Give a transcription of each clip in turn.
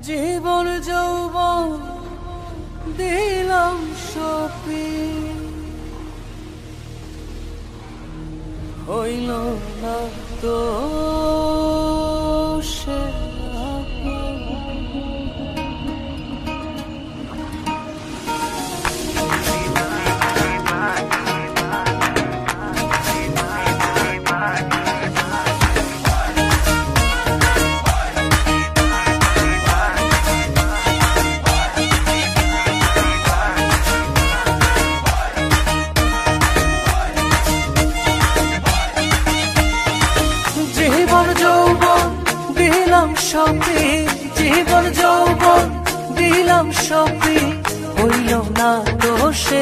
জীবন যৌবন দিলাম সপি, হইল না তো সে সপি, জীবন যৌবন দিলাম সপি, হইল না তো সে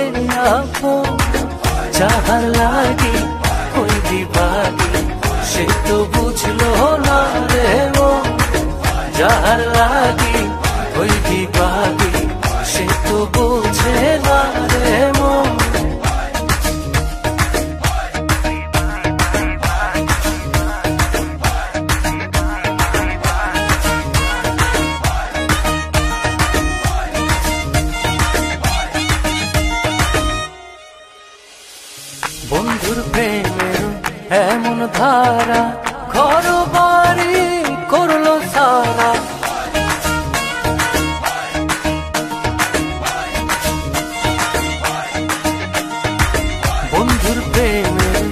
আপন। যাহার লাগি ওই দিবাগি সে তো বুঝলো না রে মন। যাহার লাগি ওই দিবাগি সে তো বুঝে না রে মন। বন্ধুর প্রেমের এমন ধারা ঘর বাড়ি করলো সারা। বন্ধুর প্রেমের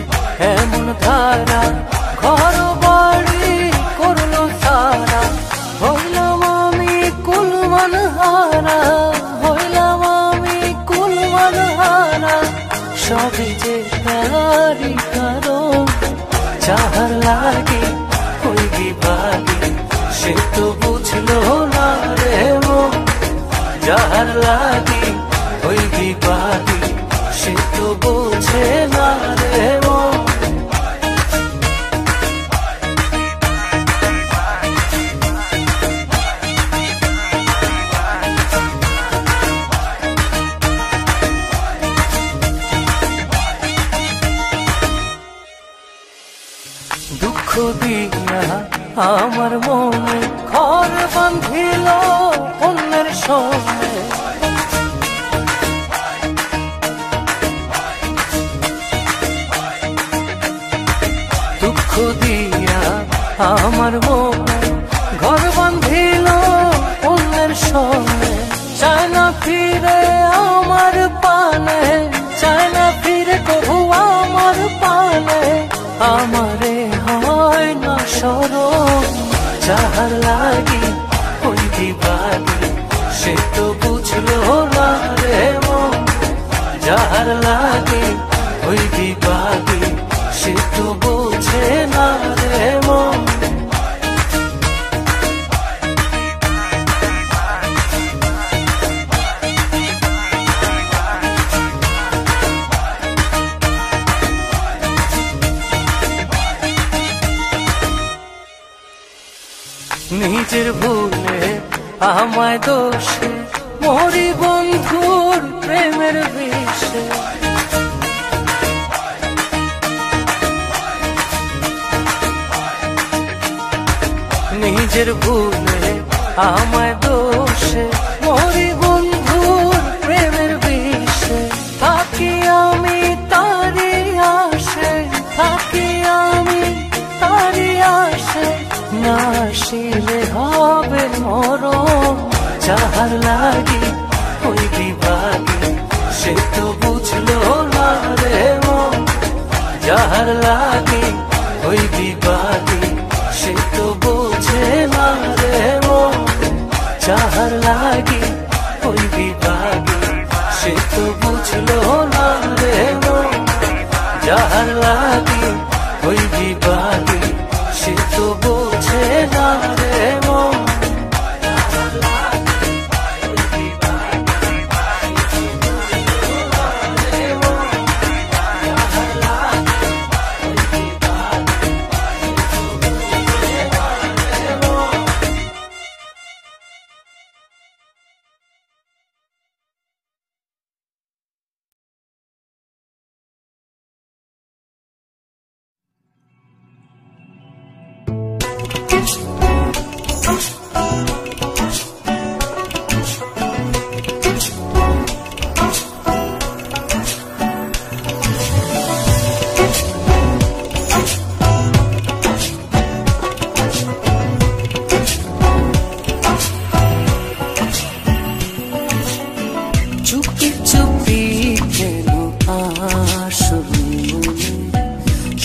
এমন ধারা ঘর বাড়ি করলো সারা। হইলাম আমি কুলমান হারা, হইলাম আমি কুলমান হারা। সবই যে তারি কারণ, যাহার লাগে ওই দিবাগি সে তো বুঝলো না রে মন। যাহার লাগে ওই দিবাগি সে তো বুঝে না রে মন। দুঃখ দিয়া আমার মনে ঘর বাঁধিল অন্যের সঙ্গে। দুঃখ দিয়া আমার মনে ঘর বাঁধিল অন্যের সঙ্গে। চায় না ফিরে আমার পানে, চায় না ফিরে কবু আমার পানে। আমারে হয় না স্মরণ, যাহার লাগি ওই দিবাগি সে তো বুঝলো না রে মন। যাহার লাগি ওই দিবাগি সে তো বুঝে না রে মন। নিজের ভুলে আমায় দোষে মরি বন্ধুর প্রেমের বিষে। নিজের ভুলে আমায় দোষে মরি বন্ধুর প্রেমের বিষে। থাকি আমি তারি আসে, থাকি আমি তারি আসে। না আসিলে হবে মরণ, যাহার লাগি ওই দিবাগি সে তো বুঝলো না রে মন। যাহার লাগি ওই দিবাগি সে তো বুঝে না রে মন। যাহার লাগি ওই দিবাগি সে তো বুঝলো না রে মন। যাহার লাগি ওই দিবাগি সে তো বুঝে না রে মন।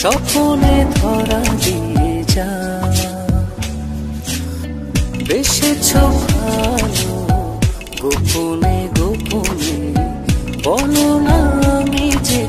স্বপ্নে ধরা দিয়ে যা। বেসেছ ভালো গোপনে গোপনে, বলো না আমি যে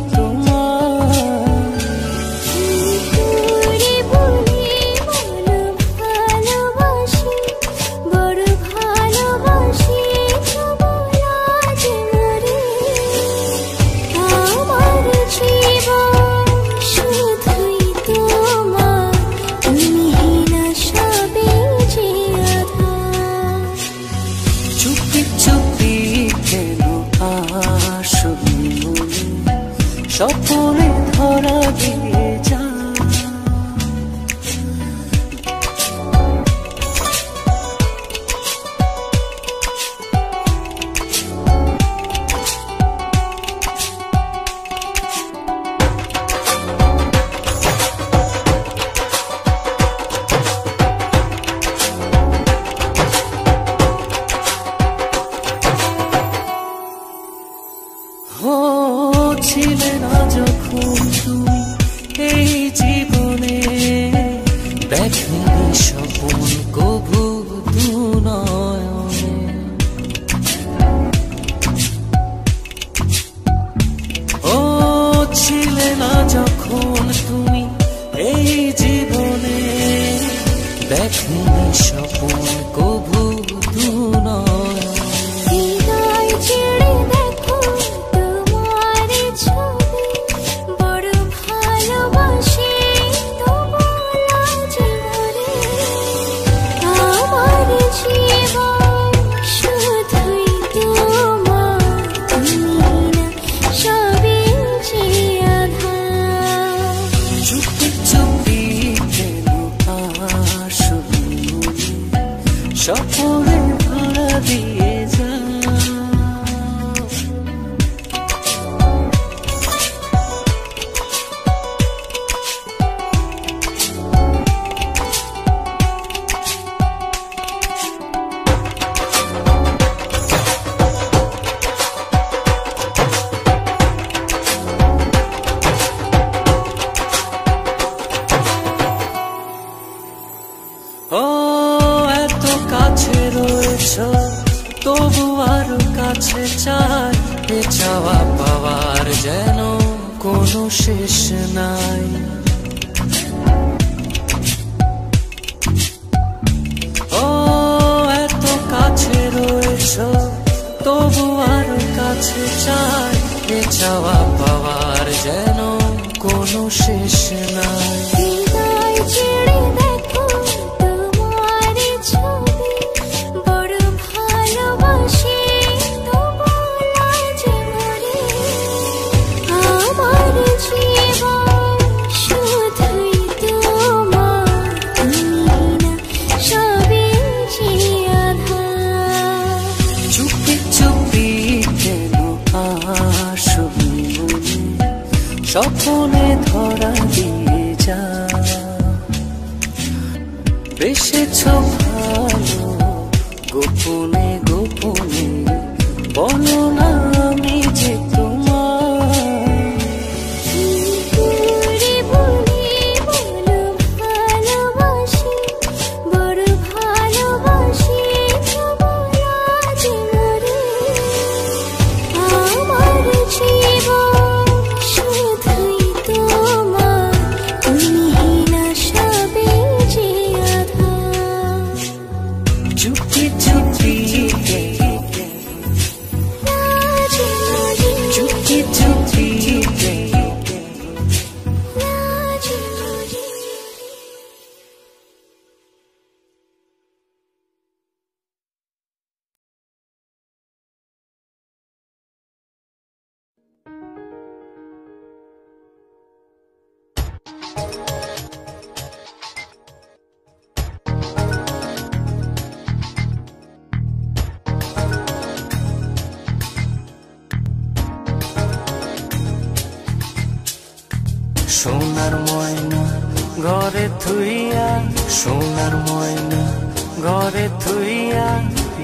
স্বপ্নে ধরা দিয়ে যা। ছিলে না যখন তুমি এই জীবনে, দেখনি স্বপন কভু দু নয়নে। ও ছিলে না যখন তুমি এই জীবনে, দেখনি স্বপন কভু দু নয়নে। স্বপ্নে ধরা দিয়ে যা। ও এত কাছে রয়েছ তবু আরো কাছে চাই, এ চাওয়া পাওয়ার যেন কোনো শেষ নাই। ও এত কাছে রয়েছ তবু আরো কাছে চাই, এ চাওয়া পাওয়ার যেন কোনো শেষ নাই। স্বপ্নে ধরা দিয়ে যা। বেসেছ ভালো গোপনে গোপনে, বলো না আমি যে সোনার ময়না ঘরে থুইয়া, সোনার ময়না ঘরে থুইয়া,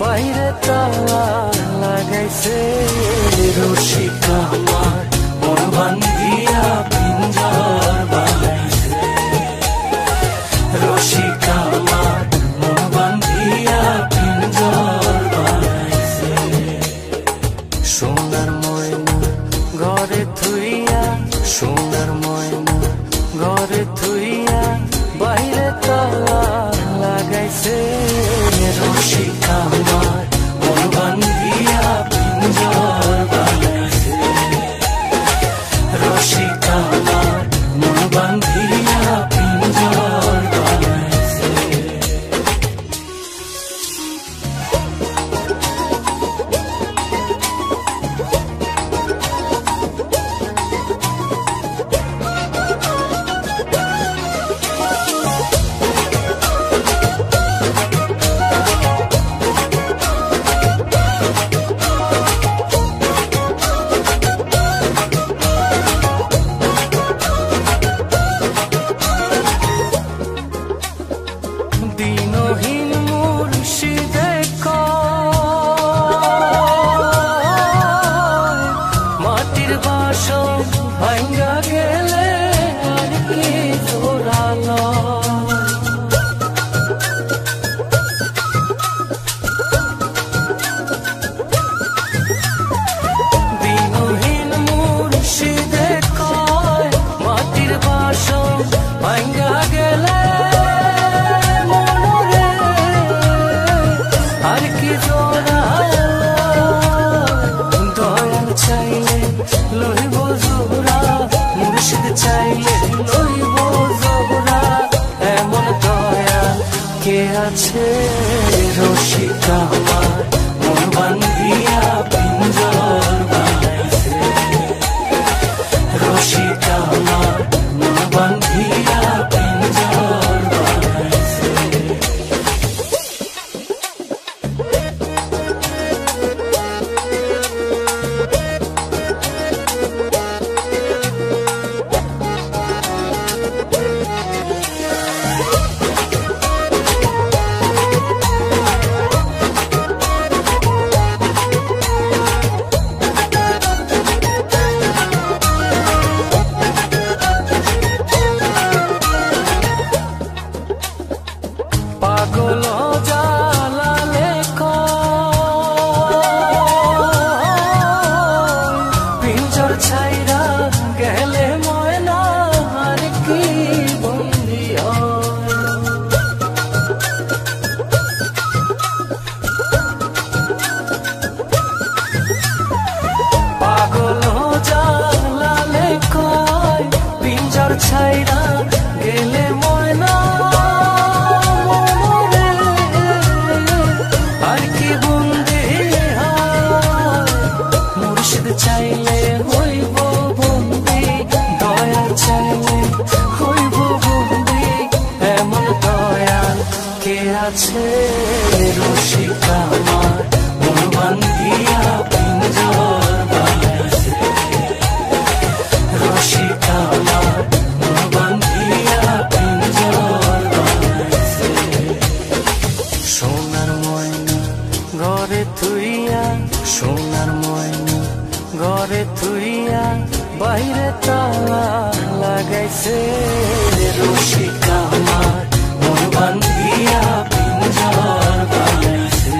বাইরে তালা লাগাইছে রসিক আমার, মন ভাঙ্গিয়া পিঞ্জর বানাইছে। রসিকা আমার মন বান্ধিয়া পিঞ্জর বানাইছে রসিকা আমার মন বান্ধিয়া পিঞ্জর বানাইছে দিনহীন মুর্শিদে কয় মাটির বাসন ভাঙ্গা গেলে আর কি জোড়ালো দিনহীন মুর্শিদে কয় মাটির বাসন ভাঙ্গা গেলে লইব জোড়া মুর্শিদ চাইলে লইব জোড়া এমন দয়া কে আছে রসিকা আমার মন বান্ধিয়া পিঞ্জর বানাইছে রসিকা আমার মন বান্ধিয়া পিঞ্জর বানাইছে পাগল জালালে পিঞ্জর ছাইরা গেলে ময়না আর কি বন্দি পাগল জালালে কয় পিঞ্জর ছাইরা গেলে ময়না চাইলে হইব বন্দি দয়া চাইলে হইব বন্দি এমন দয়াল কে আছে রসিকা আমার মন বান্ধিয়া পিঞ্জর বানাইছে রসিকা আমার মন বান্ধিয়া পিঞ্জর বানাইছে সোনার ময়না ঘরে থুইয়া সোনার ময়না ঘরে থুইয়া বাইরে তালা লাগাইছে রসিকা আমার মন বান্ধিয়া পিঞ্জর বানাইছে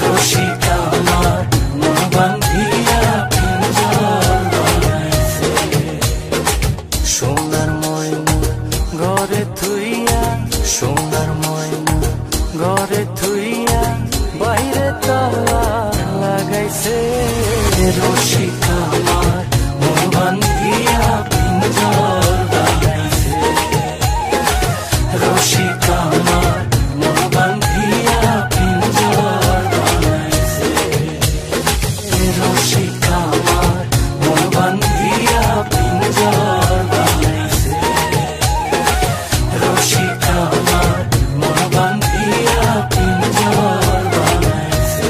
রসিকা আমার মন বান্ধিয়া পিঞ্জর বানাইছে সোনার ময়না ঘরে থুইয়া সোনার ময়না ঘরে থুইয়া বাইরে তালা লাগাইছে রসিকা আমার মন বান্ধিয়া পিঞ্জর বানাইছে রসিকা আমার মন বান্ধিয়া পিঞ্জর বানাইছে রসিকা আমার মন বান্ধিয়া পিঞ্জর বানাইছে রসিকা আমার মন বান্ধিয়া পিঞ্জর বানাইছে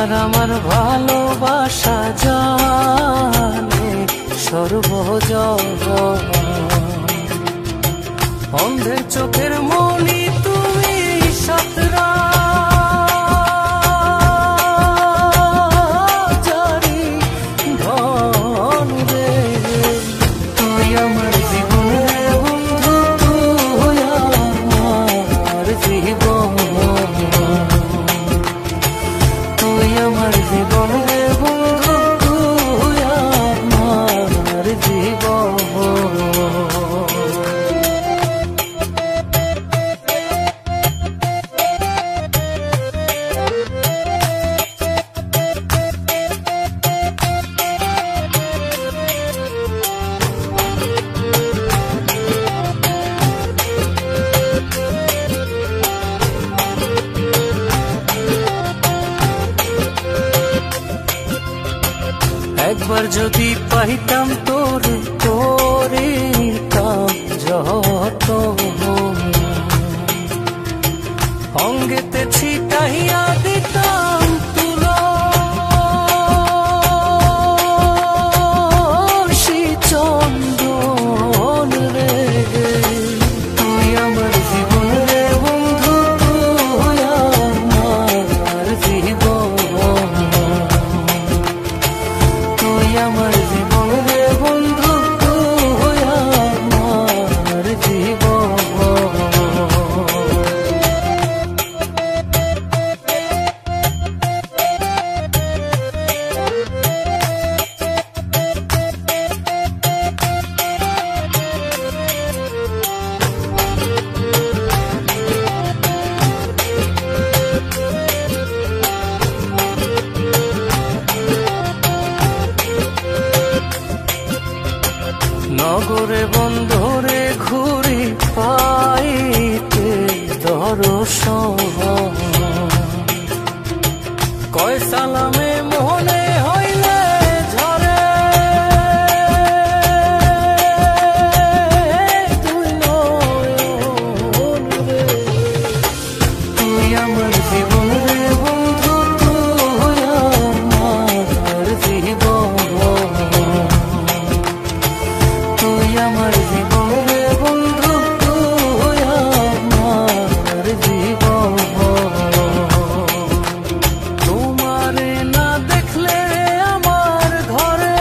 আর আমার ভালোবাসা জানে সর্বজন। অন্ধের চোখের মনি তুমি সাতরা জারি ধন রে। তুই আমার জীবন রে বন্ধু, তুই আমার জীবন, তুই আমার জীবন রে বন্ধু, তুই আমার জীবন। একবার যদি পাইতাম তোরে, তোরে কাম যত অঙ্গেতে ছিটাইয়া দিতাম তুলসী চন্দন রে। তুই আমার জীবন রে বন্ধু, তুই আমার জীবন, তুই আমার জীবন রে বন্ধু, তুই আমার জীবন। নগরে বন্ধরে ঘুরি পাইতে দর্শন, কয় সালামে মনে হইলে ঝরে তুই নয়ন রে। তুই আমার জীবন রে বন্ধু, তুই আমার জীবন, তুই আমার জীবন রে বন্ধু, তুই আমার জীবন। তোমারে না দেখলে আমার ঘরে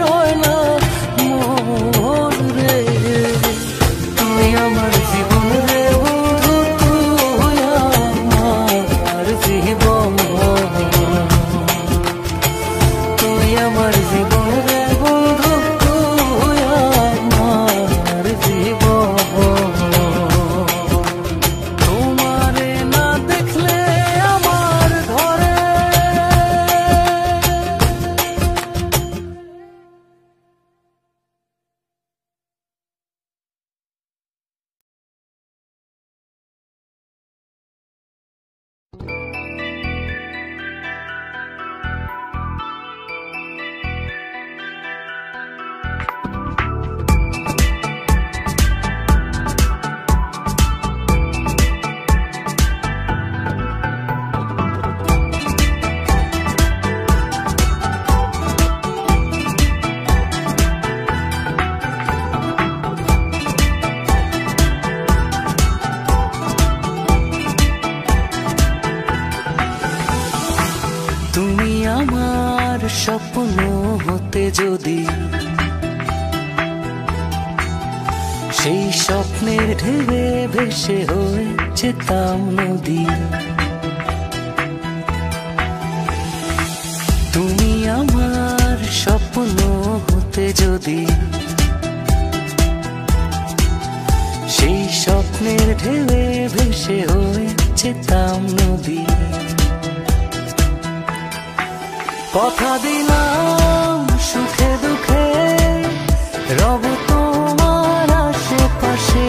রয় না মন রে। তুই আমার জীবন রে বন্ধু, তুই আমার জীবন, তুই আমার জীবন রে বন্ধু, তুই আমার জীবন। তোমারে না দেখলে আমার ঘরে তুমি আমার স্বপ্ন হতে যদি, সেই স্বপ্নের ঢেউয়ে ভেসে হয়ে যেতাম নদী। তুমি আমার স্বপ্ন হতে যদি, সেই স্বপ্নের ঢেউয়ে ভেসে হয়ে যেতাম নদী। কথা দিলাম সুখে দুঃখে রব তোমার আশেপাশে,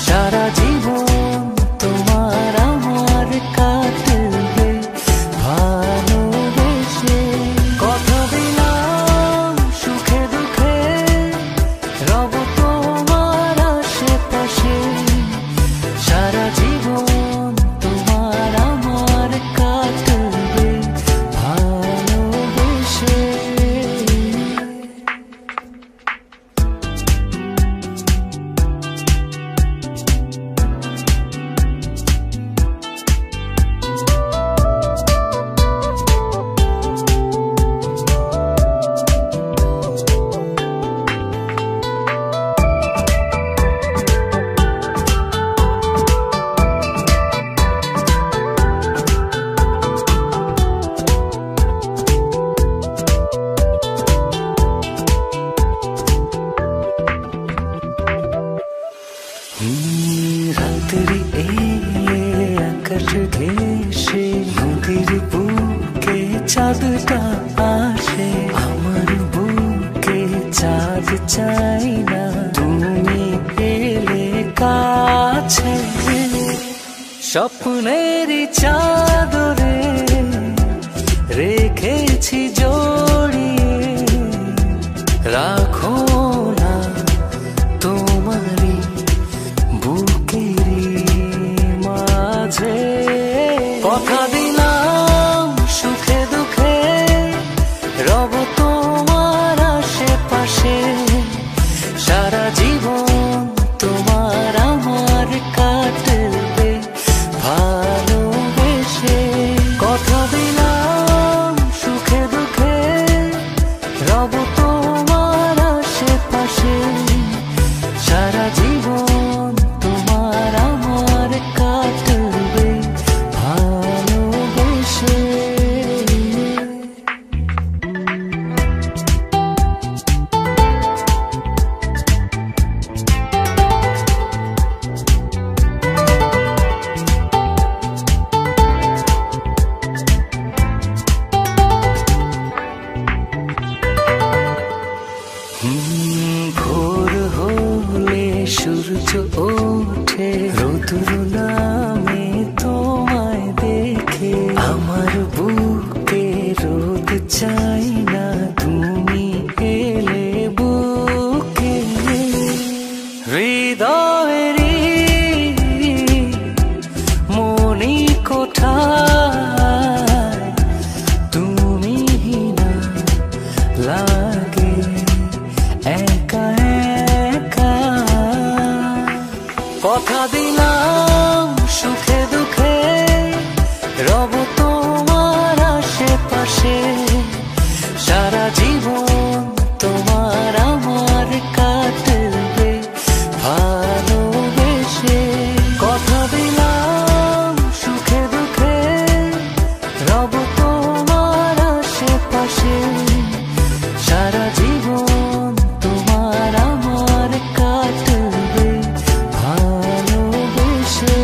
সারা জীবন তোমার আমার কাটবে ভালোবেসে। কথা দিলাম সুখে দুঃখে রব তোমার আশেপাশে, সারা জীবন আকাশ ঘেঁষে নদীর বুকে চাঁদটা আসে, আমার বুকে চাঁদ চাই না, তুমি এলে কাছে। স্বপ্নের চাদরে রেখেছি জড়িয়ে, রাখো না তোমারই বুকেরই মাঝে। কথা দিলাম সুখে দুঃখে রব তোমার আশেপাশে, সারা জীবন তোমার আমার কাটবে ভালোবেসে। কথা দিলাম সুখে দুঃখে রব তোমার আশেপাশে, সারা জীবন তোমার আমার কাটবে ভালোবেসে। ভোর হলে সূর্য ওঠে, রোদুর নামে তোমায় দেখে, আমার বুকে রোদ চাই না, তুমি এলে বুকে। হৃদয়েরই মনি কোঠায় তুমি না লাগে একা একা। কথা দিলাম সুখে দুঃখে রব তোমার আশেপাশে, সারা জীবন তোমার আমার কাটবে ভালোবেসে। কথা দিলাম সুখে দুঃখে রব তোমার আশেপাশে, সারা জীবন তোমার আমার কাটবে ভালোবেসে।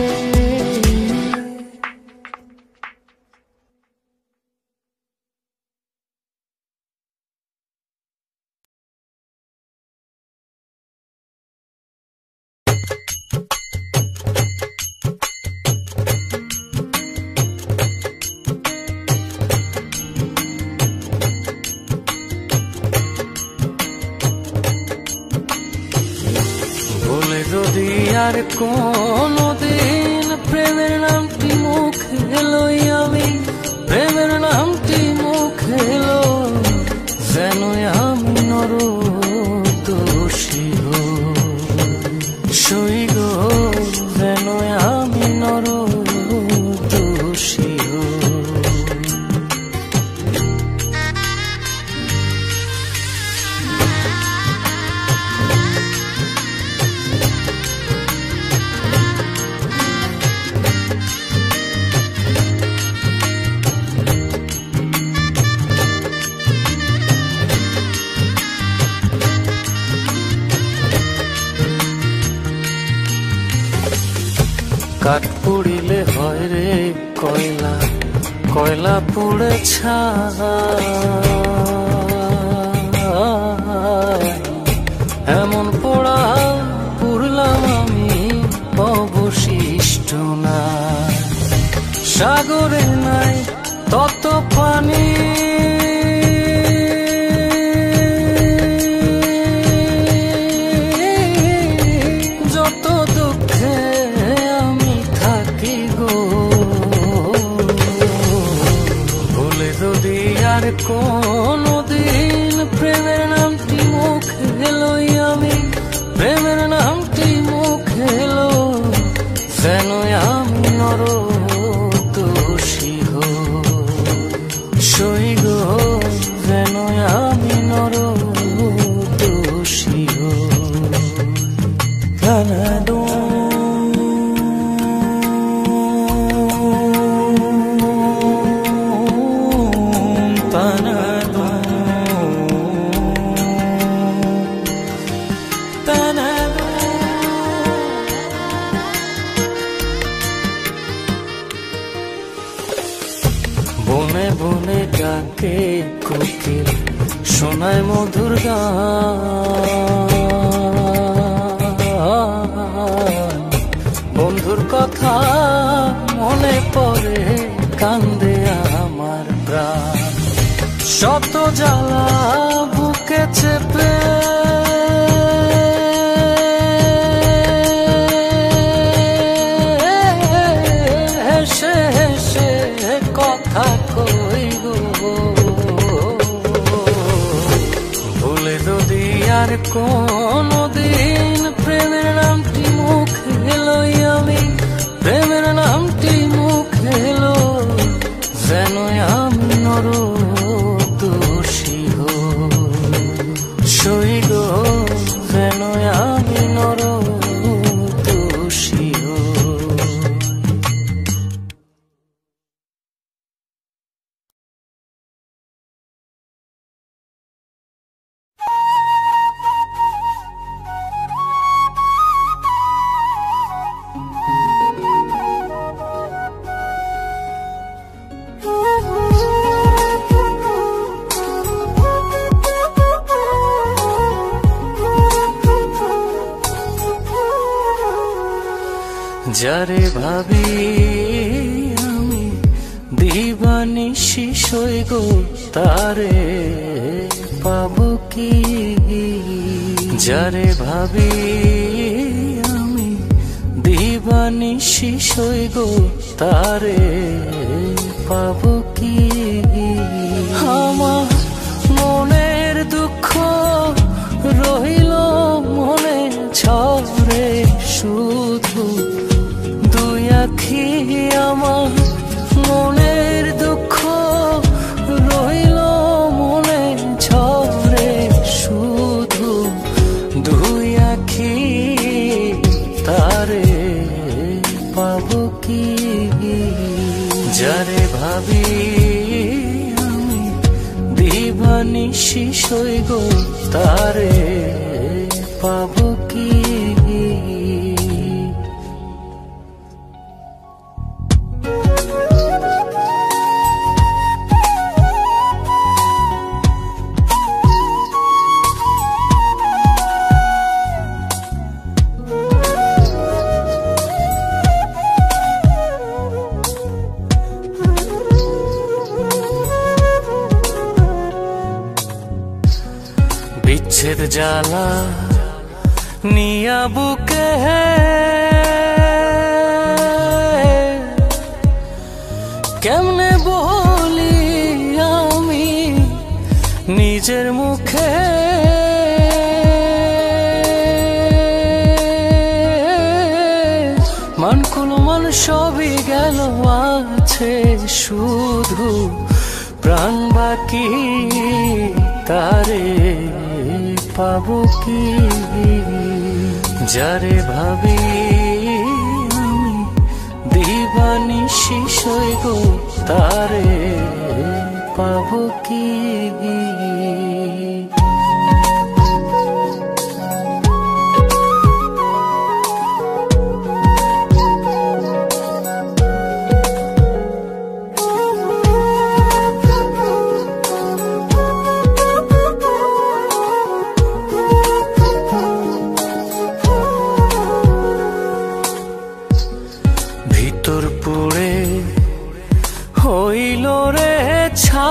বলে যদি আর কোনদিন প্রেমের নামটি মুখে লই আমি, প্রেমের নামটি মুখে লো, যেন আমি নরদোষী সই গো, যেন আমি নরদোষী। কাঠ পুড়িলে হয় রে কয়লা, কয়লা পুড়ে ছাই, এমন পোড়া পুড়লাম আমি অবশিষ্ট না। সাগরে নাই তত পানি, যত দুঃখে আমি থাকি গো। বলে যদি আর কোনদিন প্রেমের নামটি মুখে লই আমি, প্রেমের নামটি মুখে লো, যেন আমি নরদোষী সই গো, যেন আমি নরদোষী। কানাডো শোনায় মধুর গান। বন্ধুর কথা মনে পড়ে কান্দে আমার প্রাণ। শত জ্বালা বুকে চেপে হেসে হেসে কথা কই গো, ভুলে যদি আর কোনদিন প্রেমের নামটি মুখে লই আমি, প্রেমের নামটি মুখে লই, যেন আমি নরদোষী হই গো, যেন আমি নরদোষী হই। যারে ভাবি আমি দিবানিশি সই গো, তারে পাবো কি? যারে ভাবি আমি দিবানিশি সই গো, তারে পাবো কি? আমার মনের দুঃখ রইল মনে ছড়ে শুধু দুই আখি। আমার মনের দুঃখ রইল মনে ছড়ে শুধু দুই আখি, তারে পাবো কি? যারে ভাবি আমি দিবানিশি সই গো, তারে পাবো কি? বিচ্ছেদ জ্বালা নিয়া বুকে কেমনে বলি আমি নিজের মুখে, মানকুলমান সবই গেল, আছে শুধু প্রাণ বাকি, তারে পাবো কি? যারে ভাবি আমি দিবানিশি সই গো, তারে পাবো কি? ভিতর পুড়ে হইল রে ছাই,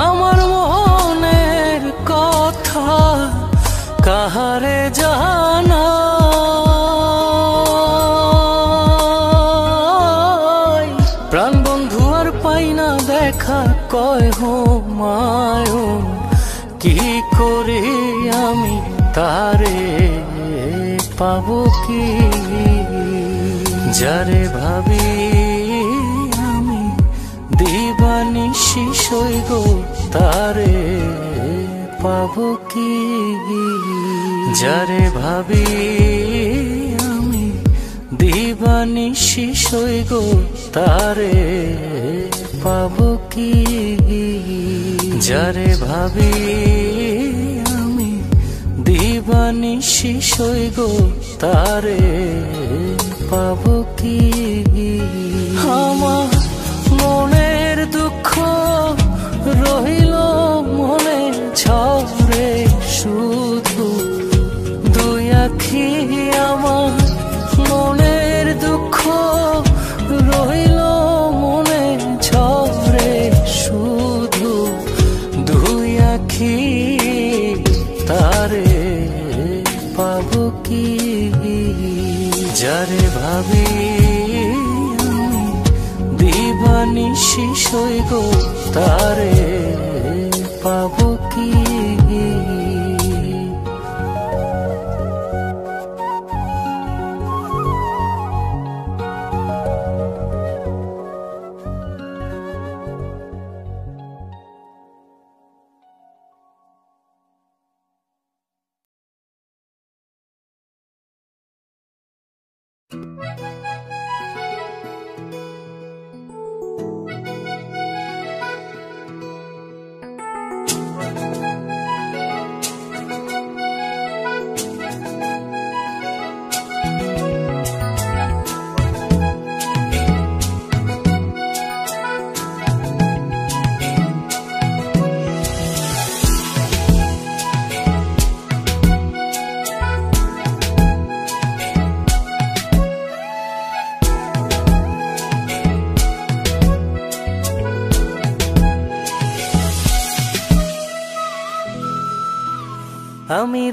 আমার মনের কথা কাহারে জানাই? প্রাণ বন্ধু আর পাই না দেখা, কয় মায় কি করি আমি তারে পাবো কি? যারে ভাবি আমি দিবানিশি সই গো, তারে পাবো কি? যারে ভাবি আমি দিবানিশি সই গো, তারে পাবো কি? যারে ভাবি আমি দিবানিশি সই গো, তারে পাবো কি? আমার মনের দুঃখ রহিল মনে ঝরে শুধু দুই আখি আমার মনের দুঃখ রহিল মনে ঝরে শুধু দুই আখি তারে পাবো কি যারে ভাবি দিবানিশি সইগ তারে পাবো কি আমি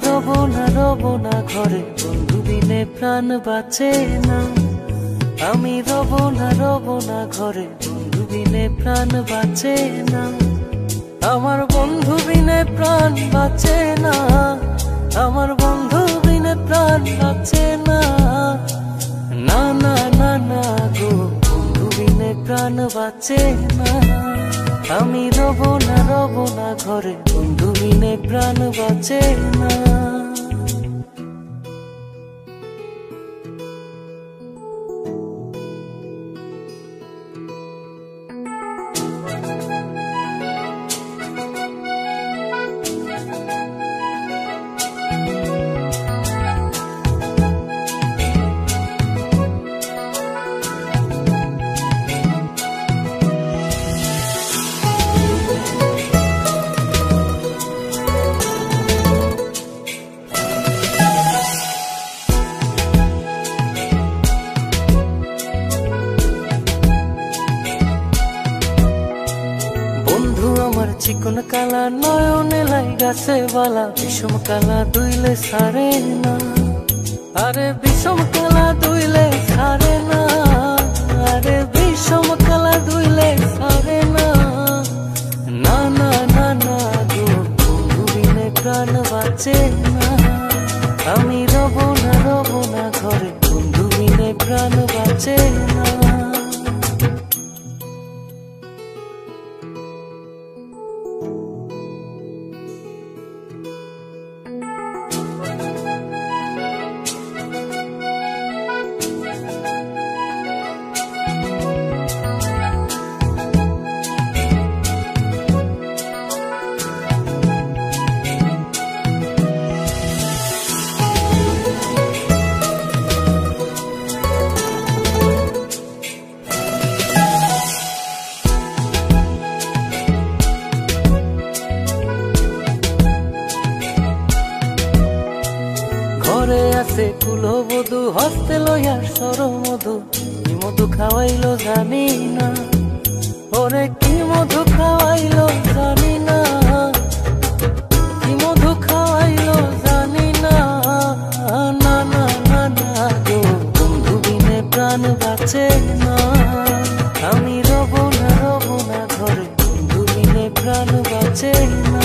রব না ঘরে বন্ধু বিনে প্রাণ বাঁচে না আমি রব না ঘরে বন্ধু বিনে প্রাণ বাঁচে না আমার বন্ধু বিনে প্রাণ বাঁচে না আমার বন্ধু বিনে প্রাণ বাঁচে না না না না না গো বন্ধু বিনে প্রাণ বাঁচে না আমি রব না ঘরে বন্ধু বিনে প্রাণ বাঁচে না চিকন কালা নয়নে লাই গাছে বালা বিষম কালা দুইলে সারে না আরে বিষম কালা দুইলে সারে না আরে বিষম কালা দুইলে সারে না না না না না গো বন্ধু বিনে প্রাণ বাঁচে না আমি রব না ঘরে বন্ধু বিনে প্রাণ বাঁচে না আছে কুলবধূ হস্তে লইয়া সরমধু কি মধু খাওয়াইলো জানি না ওরে কি মধু খাওয়াইলো জানি না কি মধু খাওয়াইলো জানি না না না না না গো বন্ধু বিনে প্রাণ বাঁচে না আমি রব না ঘরে বন্ধু বিনে প্রাণ বাঁচে না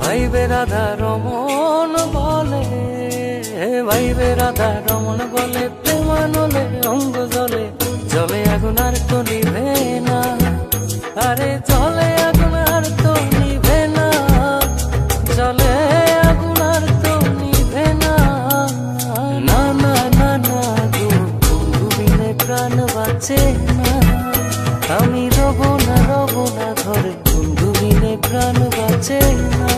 ভাইবে রাধা রমন বলে ভাইবে রাধা রমন বলে প্রেমানলে অঙ্গ জলে জলে আগুন আর তো নিভে না আরে জলে আগুন আর তো নিভে না, জলে আগুন আর তো নিভে না। না না না না গো, বন্ধু বিনে প্রাণ বাঁচে না। আমি রব না ঘরে, বন্ধু বিনে প্রাণ বাঁচে না।